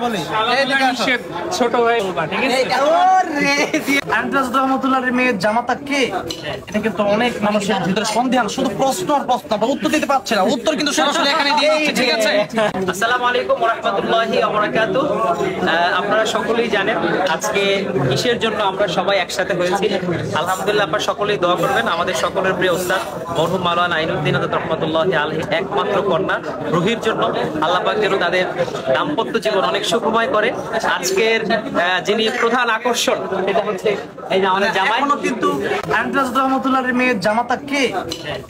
বলি ছোট ভাই বলবা, ঠিক আছে? রহমতুল্লাহর মেয়ের জামাতা কে? এটা কিন্তু অনেক মানুষের ভিতরে সন্দেহ, শুধু প্রশ্ন আর প্রশ্ন, উত্তর দিতে পারছে না। উত্তর কিন্তু সরাসরি এখানে দিয়ে দিচ্ছে, ঠিক আছে? আসসালামু আলাইকুম ওয়া রাহমাতুল্লাহি ওয়া বারাকাতুহু। আপনারা সকলেই জানেন আজকে কিসের জন্য আমরা সবাই একসাথে হয়েছি। আলহামদুলিল্লাহ, আপনারা সকলেই দোয়া করবেন আমাদের সকলের প্রিয় ওস্তাদ মরহুম মাওলানা আইনুদ্দিন আজাদ রাহমাতুল্লাহি আলাইহি একমাত্র কন্যা রুহির জন্য। আল্লাহ পাক যেন তাদের দাম্পত্য জীবন অনেক সুখময় করে। আজকের যিনি প্রধান আকর্ষণ এটা হচ্ছে এই যে আমাদের জামাই। এখনো কিন্তু রহমতুল্লাহর মেয়ের জামাতা কে?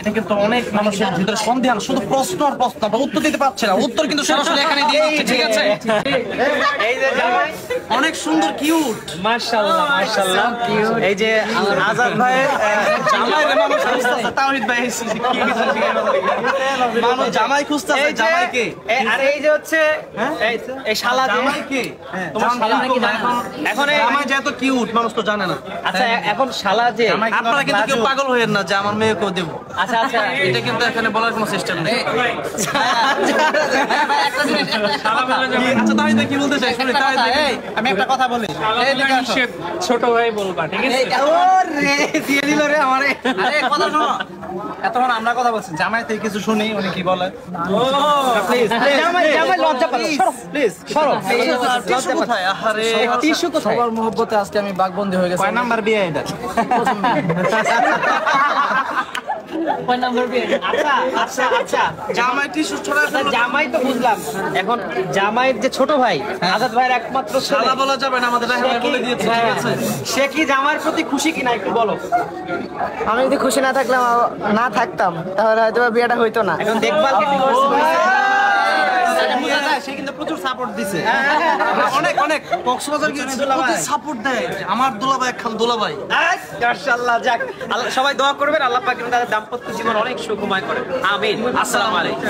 এটা কিন্তু অনেক মানুষের ভিতরে সন্দেহ, শুধু প্রশ্ন আর প্রশ্ন, উত্তর দিতে পারছে না। উত্তর কিন্তু সরাসরি এখানে দিয়ে দিচ্ছে, ঠিক আছে? এই যে জামাই অনেক সুন্দর, কিউট, মাশাআল্লাহ মাশাআল্লাহ। এই যে আজাদ ভাইয়ের জামাই রে মানুষ খুঁজতেছে। তাওহীদ ভাই মানুষ জামাই খুঁজতেছে। জামাই কে? আর এই যে হচ্ছে এই শালা জামাই কে? তোমার শালা নাকি জানো? এখন জামাই যে এত কিউট মানুষ তো জানে না। আচ্ছা এখন শালা যে আপনারা কিন্তু কেউ পাগল হয়েন না যে আমার মেয়েকেও দেব। আচ্ছা আচ্ছা এটা কিন্তু এখানে বলার কোনো সিস্টেম নেই। আচ্ছা তাহলে কি বলতে চাই? আমি একটা কথা বলি, ছোট ভাই বলবা, ঠিক আছে? দিয়ে দিল রে আমারে। আরে কথা শোনো, এতক্ষণ আমরা কথা বলছি, জামাই থেকে কিছু শুনি উনি কি বলে। প্লিজ জামাই জামাই লজ্জা পালো, সরো প্লিজ সরো। টিস্যু কোথায়? আরে টিস্যু কোথায়? সবার মহব্বতে আজকে আমি বাগবন্দি হয়ে গেছি। কয় নাম্বার বিয়ে এটা? কয় নাম্বার বিয়ে? আচ্ছা আচ্ছা আচ্ছা জামাই টিস্যু ছড়া ফেলো। জামাই তো বুঝলাম, এখন জামাইয়ের যে ছোট ভাই আজাদ ভাইয়ের একমাত্র ছেলে, শালা বলা যাবে না, আমাদের রাহেলা বলে দিয়েছে, ঠিক আছে? সে কি জামাইয়ের প্রতি খুশি কিনা একটু বলো। আমি যদি খুশি না থাকতাম তাহলে হয়তো বিয়েটা হইতো না। এখন দেখভাল কি করছে? সে কিন্তু প্রচুর সাপোর্ট দিছে, অনেক অনেক কক্সবাজার গিয়েছে, সাপোর্ট দেয়। আমার দুলাভাই খাল দুলাভাই। মাশাআল্লাহ, যাক আল্লাহ সবাই দোয়া করবেন আল্লাহ পাক যেন তাদের দাম্পত্য জীবন অনেক সুখময় করে। আমিন। আসসালামু আলাইকুম।